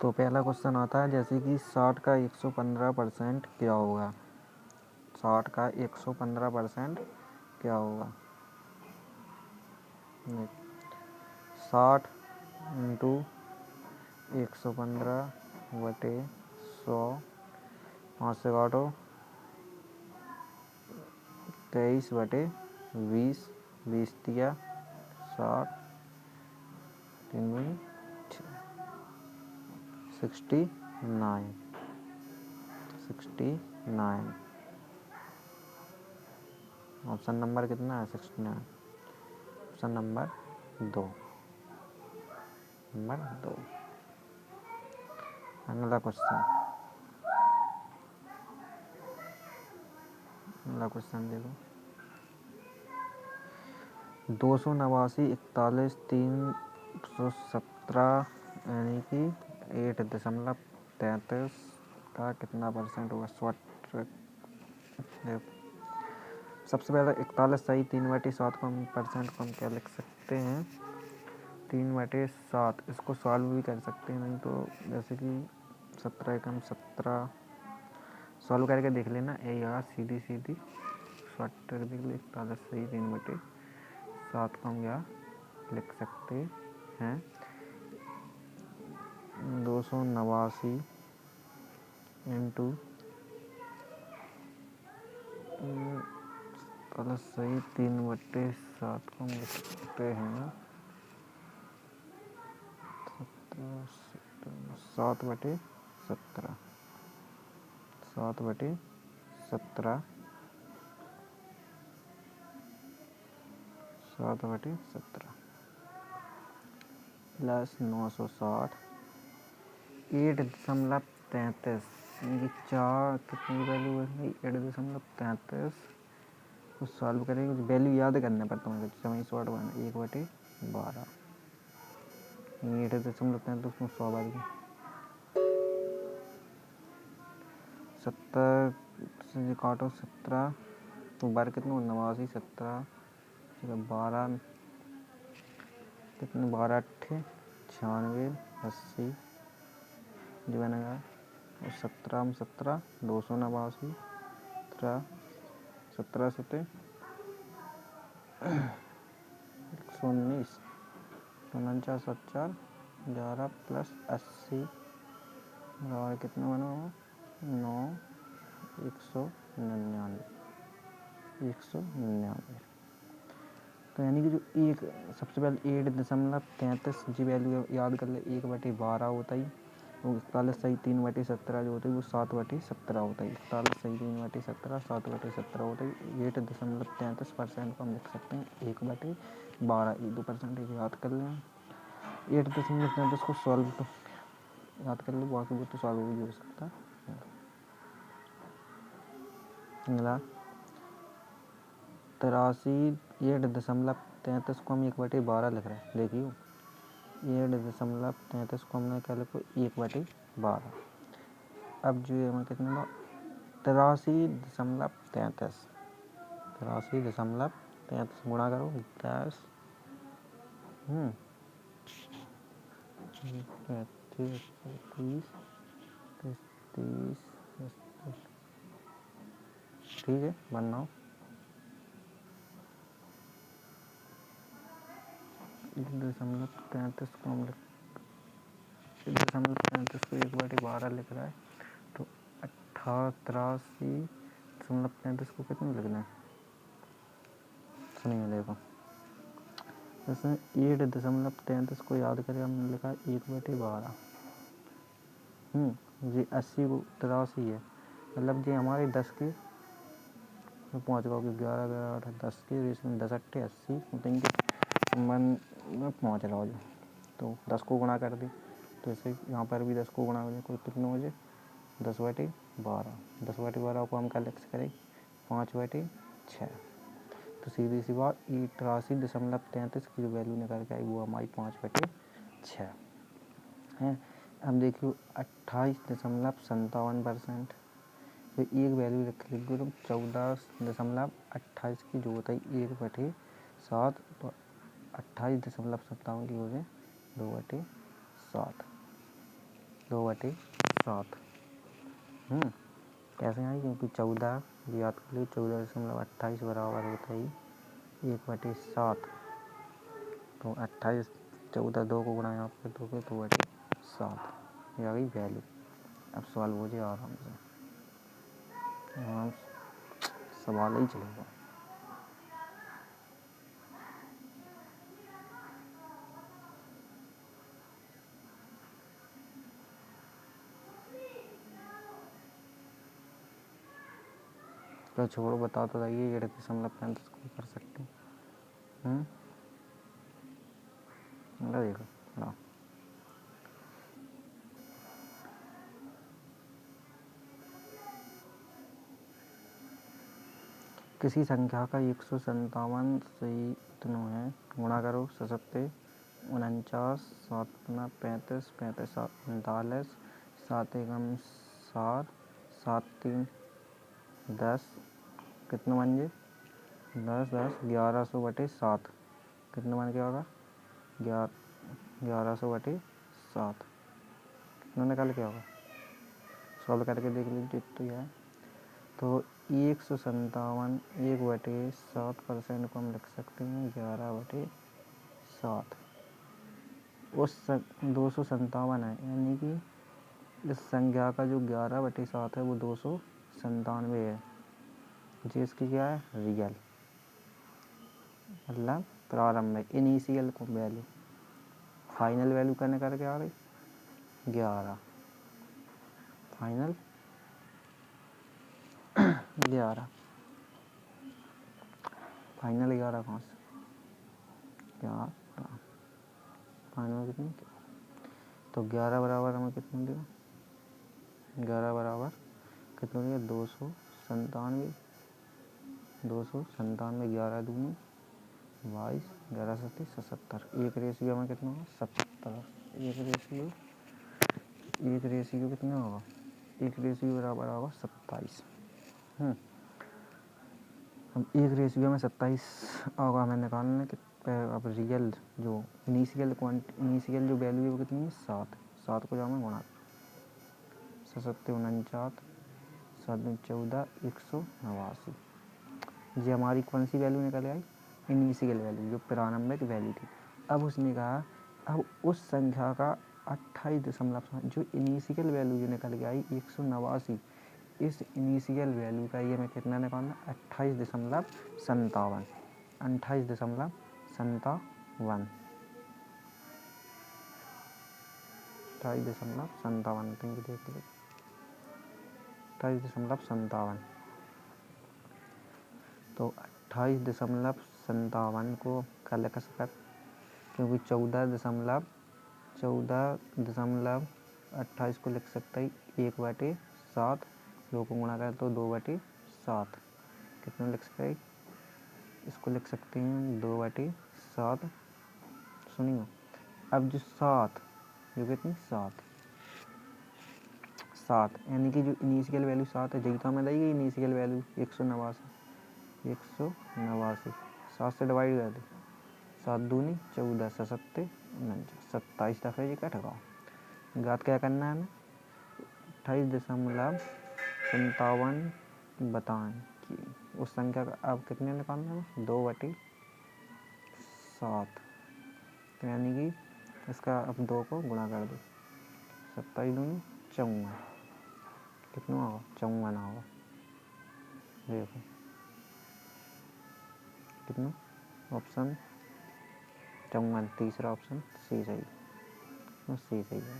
तो पहला क्वेश्चन आता है जैसे कि 60 का 115% क्या होगा। 60 का 115% क्या होगा। 60 इंटू 115/100, 5 से काटो 23/20, 20 दिया 60, 69। ऑप्शन नंबर कितना है 69। Option number 2। अगला क्वेश्चन देखो। 289, 41, 317 यानी कि 8.33 का कितना % होगा। सबसे पहले 41 सही 3/7 को हम % को हम क्या लिख सकते हैं 3/7। इसको सॉल्व भी कर सकते हैं, नहीं तो जैसे कि 17 एकम 17 सॉल्व करके देख लेना। यही होगा सीधी शॉर्ट ट्रिक देख लो। 41 सही 3/7 को हम क्या लिख सकते हैं 289 इंटू सही 3/7 को हम लिख सकते हैं 7/17। 7/17 प्लस 960 8.33 यानी कि 4 कितनी वैल्यू है 8.33 को सॉल्व करेंगे। कुछ वैल्यू याद करने पर तुम्हें समय शॉर्ट बना 1/12 8.33 को 100 बार 70 से काटो 17 तो बार कितना 89 17 12 कितने 12 8 96 80 जो बनेगा 17 289 17 17 119 49 7 11 प्लस 80 और कितना बना 9 199। तो यानी कि जो एक सबसे पहले 8.33 जी वैल्यू याद कर ले 1/12 होता ही। तो 41 सही 3/17 जो होता है वो 7/17 होता है। 41 सही 3/17 7/17 होता है। 8.33% को हम लिख सकते हैं 1/12। 2% याद कर लें। 8.33 को सॉल्व तो याद कर लो, बाकी वो तो सॉल्व भी हो सकता है। अगला 8.33 को हम 1/12 लिख रहे हैं। देखिए 8.33 को हमने क्या लिखो 1/12। अब जो है हमें कितना 83.33 गुणा करो 10 30 ठीक है बनाओ 1.33 को हम 1.33 को 1/12 लिख रहा है। तो 83.33 को कितना लिखना है सुनिए देखो। जैसे 8.33 को याद करें हमने लिखा 1/12। ये 80 को 83 है मतलब ये हमारे 10 के पहुँच गए 11 11 10 के इसमें 10 8 80 मन में पहुँच रहा हो जो। तो 10 को गुणा कर दी तो इसे यहाँ पर भी 10 को गुणा हो जाए कोई कितना हो जाए 10/12। 10/12 को हम क्या लिख करें 5/6। तो सीधी सी बात 83.33 की जो वैल्यू निकल के आई वो हमारी 5/6 है। अब देखिए 28.57%। तो एक वैल्यू लिख लीजिए तो 14.28 की जो होता है 1/7। तो 28.57 की हो जाए 2/7। 2/7। कैसे आई, क्योंकि 14 याद कर लीजिए 14.28 बराबर होता ही 1/7। तो 28 14 2 को गुणा यहाँ पे 2 के 2/7 ये आ गई वैल्यू। अब सवाल पूछिए आराम से, सवाल ही चलेगा। तो छोड़ो, बता तो जाइए, ये 35 को कर सकते हैं। देखो ना, किसी संख्या का 157 से इतना है, गुणा करो 77 49 7 35 35 39 7 एकम 7 7 3 10 कितना बन गए 10 10 1100/7 कितना बन गया होगा 1100/7 कितना निकाल के होगा, सॉल्व करके देख लीजिए। तो यह तो 157 1/7% को हम लिख सकते हैं 11/7। उस 257 है, यानी कि इस संख्या का जो 11/7 है वो 297 है, जिसकी क्या है रियल, मतलब प्रारंभिक इनिशियल वैल्यू। फाइनल वैल्यू करने करके आ गई 11, फाइनल 11, फाइनल 11 कहाँ से 11 फाइनल कितनी, तो 11 बराबर हमें कितना दिया 11 बराबर कितना दिया 297 11 दूनी 22 11 7 77। एक रेशियो में कितना होगा 70। एक रेशियो कितना होगा, एक रेशियो बराबर होगा 27। अब एक रेशियो में 27 होगा, हमें निकालना कि अब रियल जो इनिशियल जो वैल्यू है वो कितनी है 7 को जाओ में गुणा 7 49 7 14 189। ये हमारी कौन सी वैल्यू निकल आई, इनिशियल वैल्यू जो प्रारंभिक वैल्यू थी। अब उसने कहा अब उस संख्या का 28 जो इनिशियल वैल्यू जो निकल के आई 189, इस इनिशियल वैल्यू का ये मैं कितना निकालना 28.57 देख लो 28.57। तो 28.57 को कल लिख सकते, क्योंकि 14.28 को लिख सकते हैं 1/7, 2 को गुणा करें तो 2/7 कितना लिख सकते हैं, इसको लिख सकते हैं 2/7। सुनिए अब जो 7 जो कितनी 7 यानी कि जो इनिशियल वैल्यू 7 है, यही तो हमें दी गई इनिशियल वैल्यू 189 7 से डिवाइड कर दे 7 दूनी 14 7 27 दफ़े ये कट गया। घात क्या करना है हमें 28.57 बताएं कि उस संख्या का अब कितने निकालना है 2/7, तो यानी कि इसका अब 2 को गुणा कर दो 27 दूनी 54 कितना होगा 54 होगा। देखो कितना ऑप्शन 54, तीसरा ऑप्शन सी सही, सी सही है।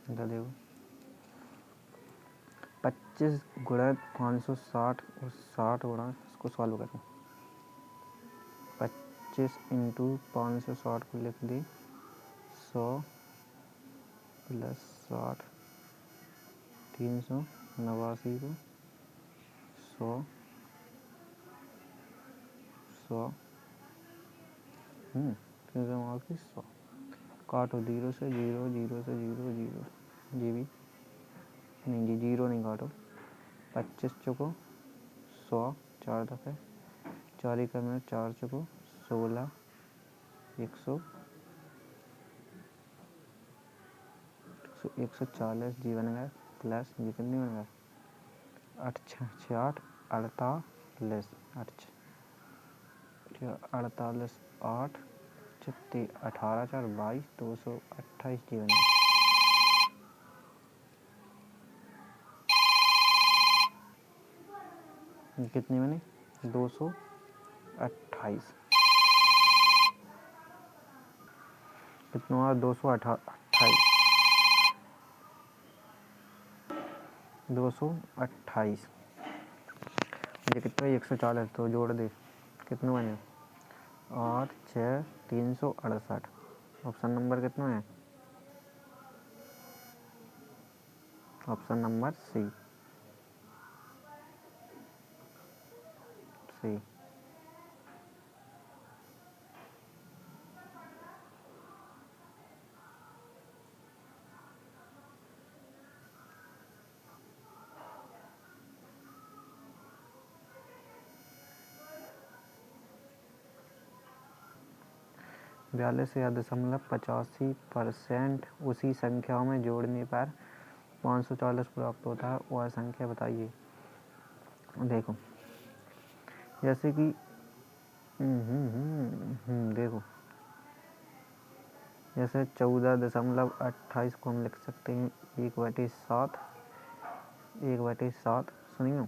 देखो 25 गुणा 560 और 60 गुणा, इसको सॉल्व करो 25 इंटू 560 को लिख दी 100 प्लस 60 389 को 100 389 100 काटो 0 से 0 0 से 0 0 जी भी नहीं जी 0 नहीं काटो 25 चुको 100 4 दफ़े 4 एकम में 4 चुको 16 140 जी बन गया प्लस जी कितनी बन गया 8 6 48 48 8 36 18 4 22 228 जी बन गया। कितनी बनी 228 कितना हुआ 228 ये कितना 140 तो जोड़ दे कितने बने 8 6 368। ऑप्शन नंबर कितना है ऑप्शन नंबर सी। सी 42.85% उसी संख्या में जोड़ने पर 540 प्राप्त होता है वह संख्या बताइए। देखो जैसे कि देखो जैसे 14.28 को हम लिख सकते हैं 1/7 सुनिए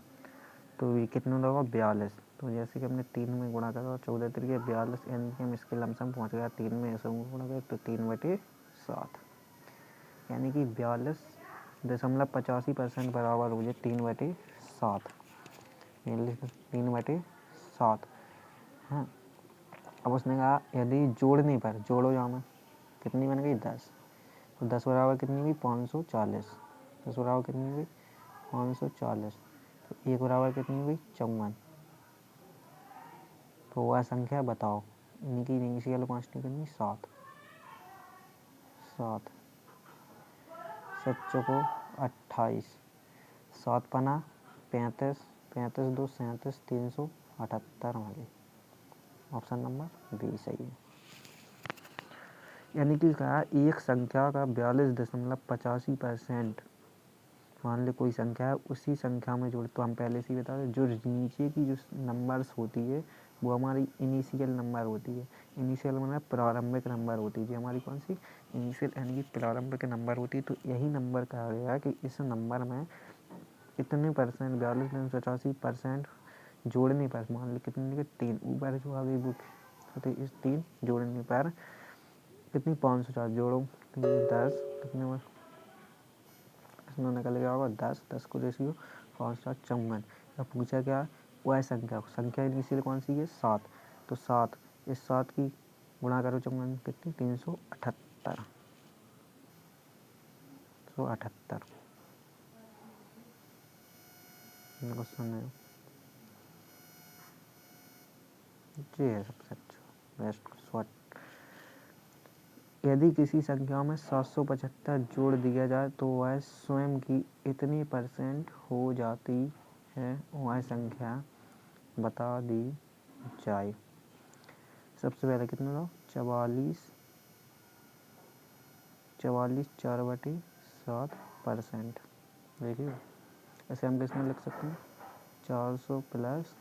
तो ये कितना होगा 42। तो जैसे कि हमने 3 में गुणा करा 14 तरीके 42 यानी कि हम इसके लमसम पहुँच गया 3 में ऐसे गुणा करें तो 3/7 यानी कि 42.85% बराबर हो जाए 3/7 यानी 3/7। हाँ अब उसने कहा यदि जोड़ने पर जोड़ो जाओ कितनी बन गई 10 तो 10 बराबर कितनी हुई 540 10 बराबर कितनी हुई 540 तो 1 बराबर कितनी हुई 54। तो वह संख्या बताओ इनकी इनिशियल क्वांटिटी कितनी 7 7 को 28 7 पना 35 35 2 37 378 वाले ऑप्शन नंबर बी सही है। यानी कि कहा एक संख्या का 42.85% मान ली कोई संख्या है उसी संख्या में जोड़ तो हम पहले से ही बता दें जो नीचे की जो नंबर्स होती है वो हमारी इनिशियल नंबर होती है। इनिशियल मतलब प्रारंभिक नंबर होती है जो हमारी कौन सी इनिशियल यानी कि प्रारंभिक नंबर होती है। तो यही नंबर कहा गया है कि इस नंबर में इतने परसेंट 42.85% जोड़ने पर मान ली कितने के 3 ऊपर जो आगे बुक तो इस 3 जोड़ने पर कितनी 540 जोड़ो 10 कितने में इसमें निकल गया होगा 10 को रेशियो 554। अब पूछा क्या वह संख्या इनिशियल कौन सी है 7 तो 7 इस 7 की गुणा करो 54 कितनी 378 क्वेश्चन है जी है सबसे अच्छा बेस्ट शॉर्ट। यदि किसी संख्या में 775 जोड़ दिया जाए तो वह स्वयं की इतनी परसेंट हो जाती है वह संख्या बता दी जाए। सबसे पहले कितना था 44 4/7%। देखिए ऐसे हम किसमें लिख सकते हैं 400 प्लस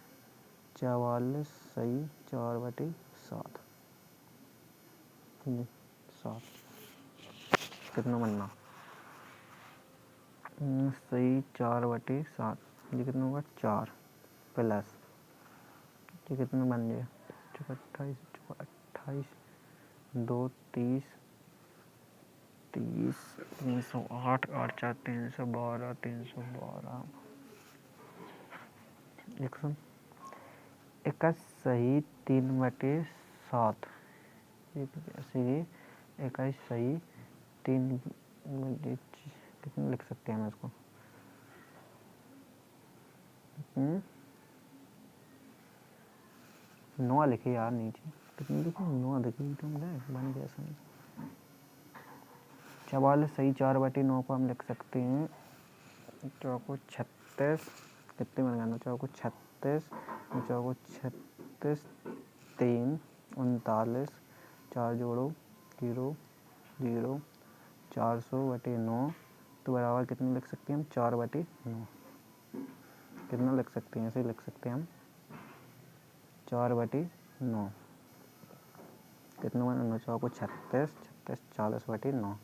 44 सही 4/7 7 कितना बनना सही 4/7 ये कितना होगा 4 प्लस ये कितना बन गया 28 2 30 308 8 4 312 312 21 सही 3/7 ऐसे 21 सही 3 कितने लिख सकते हैं हम इसको 9 लिखे यार नीचे कितने लिखे 9 लिखे तुम बन गया सही 44 सही 4/9 को हम लिख सकते हैं चौको 36 कितने बन गया 9 चौको 36 3 39, 4 जोड़ो 0 0, 400/9 तो बराबर कितने लिख सकते हैं हम? 4/9। कितना लिख सकते हैं? ऐसे लिख सकते हैं हम 4/9। कितना बना? 9 चौको 36, 36 40/9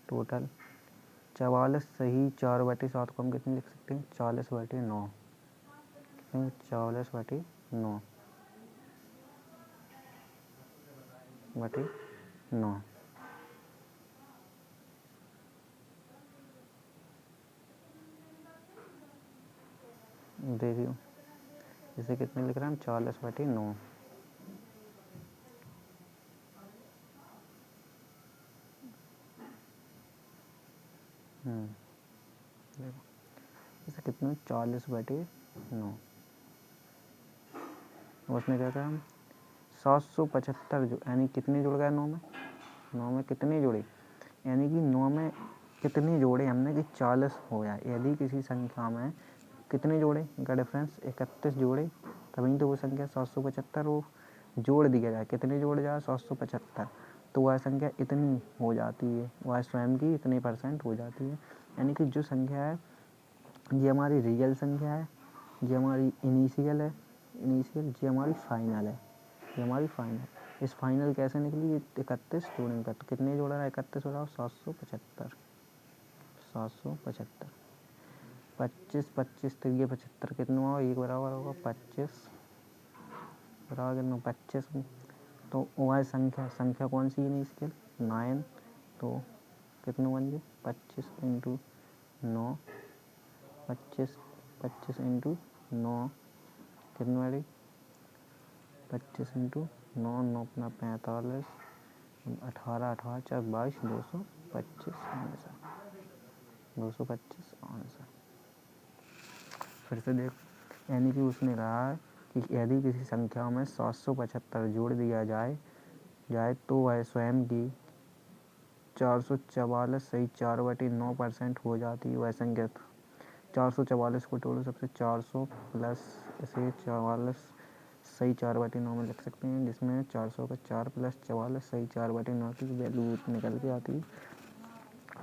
टोटल 44। सही 4/7 को हम कितने लिख सकते हैं? 40/9। कितने? 40/9 9। देखियो इसे कितने लिख रहे हैं हम? 40/9। देखो इसे कितने? 40/9। उसने क्या कहा हम? 775 जो यानी कितने जुड़ गए 9 में? 9 में कितने जुड़े? यानी कि 9 में कितने जोड़े हमने कि 40 हो जाए। यदि किसी संख्या में कितने जोड़े का डिफरेंस 31 जोड़े तभी तो वो संख्या 775 वो जोड़ दिया जाए। कितने जोड़ जाए? 775 तो वह संख्या इतनी हो जाती है, वह स्वयं की इतने % हो जाती है। यानी कि जो संख्या है ये हमारी रियल संख्या है, ये हमारी इनिशियल है, ये हमारी फाइनल है, ये हमारी फाइनल। इस फाइनल कैसे निकली? 31 जोड़ेंगे तो कितने जोड़ा है? 31 हो रहा है 775। 775 25 25 3 75 कितना होगा? 1 बराबर होगा 25 बराबर कितना? 25 तो वह संख्या कौन सी है इनिशियल? 9 तो कितने बन गए? 25 × 9 25 25 × 9 कितने बड़े? 25 × 9 9 अपना 45 18 18 4 22 225 आंसर 225 आंसर। फिर से देखो यानी कि उसने कहा कि यदि किसी संख्या में 775 जोड़ दिया जाए तो वह स्वयं की 444 सही 4/9% हो जाती है। वह संख्या 444 को तोड़ो सबसे 400 प्लस इसे 44 सही 4/9 में लिख सकते हैं, जिसमें 400 का 4 प्लस 44 सही 4/9 की वैल्यू निकल के आती है।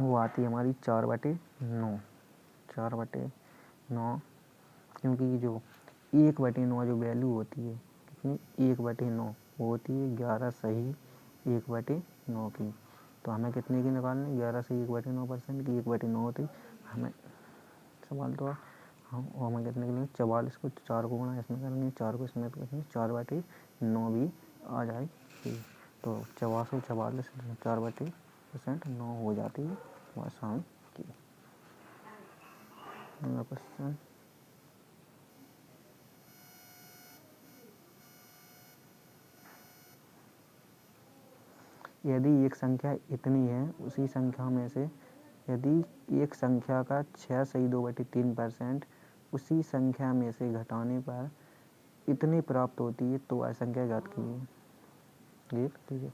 वो आती है हमारी 4/9। 4/9 क्योंकि जो 1/9 जो वैल्यू होती है कितनी? 1/9 वो होती है 11 सही 1/9 की। तो हमें कितने की निकालनी? 11 सही 1/9% की 1/9 होती हमें सवाल तो हम हमें कितने के लिए 44 को 4 को गुणा इसमें करेंगे 4 को इसमें करेंगे 4/9 भी आ जाएगी। तो 44 4/9 हो जाती है आसान की। क्वेश्चन यदि एक संख्या इतनी है उसी संख्या में से यदि एक संख्या का 6 सही 2/3% उसी संख्या में से घटाने पर इतनी प्राप्त होती है तो वह संख्या ज्ञात कीजिए। देख लीजिए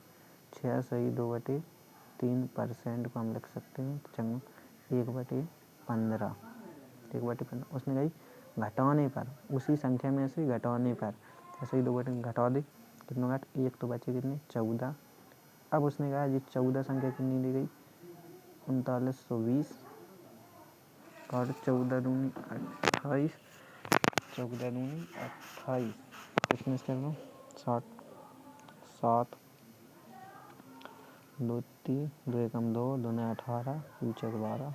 6 सही 2/3% को हम लिख सकते हैं चंग 1/15 1/15 उसने कही घटाने पर उसी संख्या में से घटाने पर ऐसे ही 2/3 घटा दे कितना घट 1 तो बचे कितने 14। अब उसने कहा ये 14 संख्या कितनी दी गई 3920 और 14 दूनी 28 14 दूनी 28 कितने से करना 60 7 2 3 2 एकम 2 2 ने 18 2 चौक 12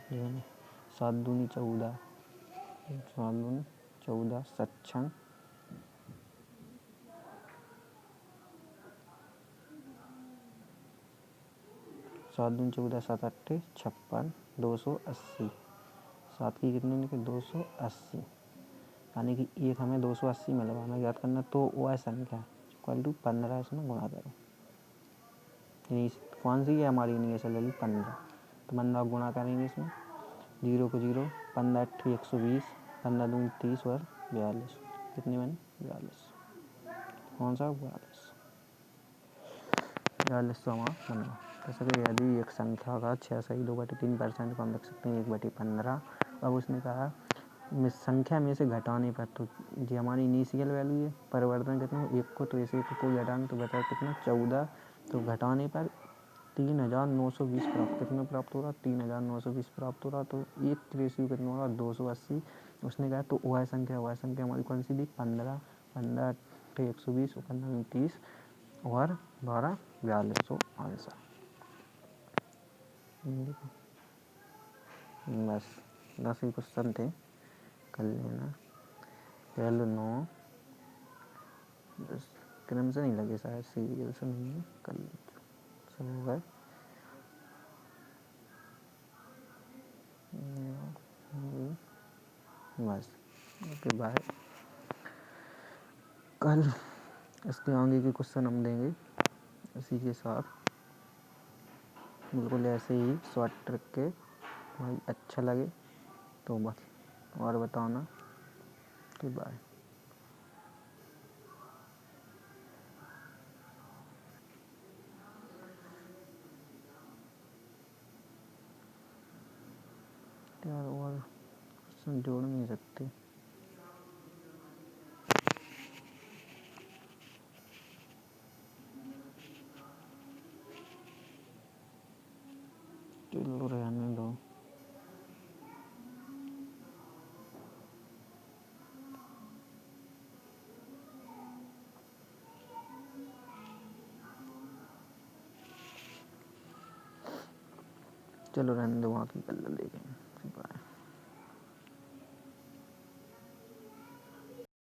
7 दूनी 14 7 दूनी 14 56 7 दूनी 14 7 8 56 280 7 की कितने निकले 280 यानी कि एक हमें 280 मिला हमें याद करना तो वह संख्या इक्वल टू 15 इसमें गुणा करो। कौन सी है हमारी इनिशियल वैल्यू 15 तो 15 गुणा करेंगे इसमें 0 को 0 15 8 120 15 दूनी 30 और 42 कितनी बनी 42 कौन सा 42 तो हमारा बनना। जैसे कि यदि एक संख्या का 6 सही 2/3% को हम लिख सकते हैं 1/15। अब उसने कहा संख्या में से घटाने पर, तो ये हमारी इनिशियल वैल्यू है, परिवर्तन कितना हो 1 को, तो इसे को कोई घटाने तो बचा कितना 14, तो घटाने पर 3920 प्राप्त कितना प्राप्त हो रहा 3920 प्राप्त हो रहा। तो एक रेशियो कितना हो रहा 280। उसने कहा तो वह संख्या हमारी कौन सी दी 15, 15 120 और 15 30 और 12 42। सो आंसर बस 10 ही क्वेश्चन थे, कर लेना। पहले 9 बस क्रम से नहीं लगे, शायद सीरियल से नहीं है, कर सब हो गए। बस ओके बाय। कल इसके आगे के क्वेश्चन हम देंगे इसी के साथ, बिल्कुल ऐसे ही शॉर्ट ट्रिक के। भाई अच्छा लगे तो बस और बताना कि बाय। यार और क्वेश्चन जोड़ नहीं सकते। चलो रहने दो। चलो रहने दो, वहाँ की कल देखेंगे। बाय।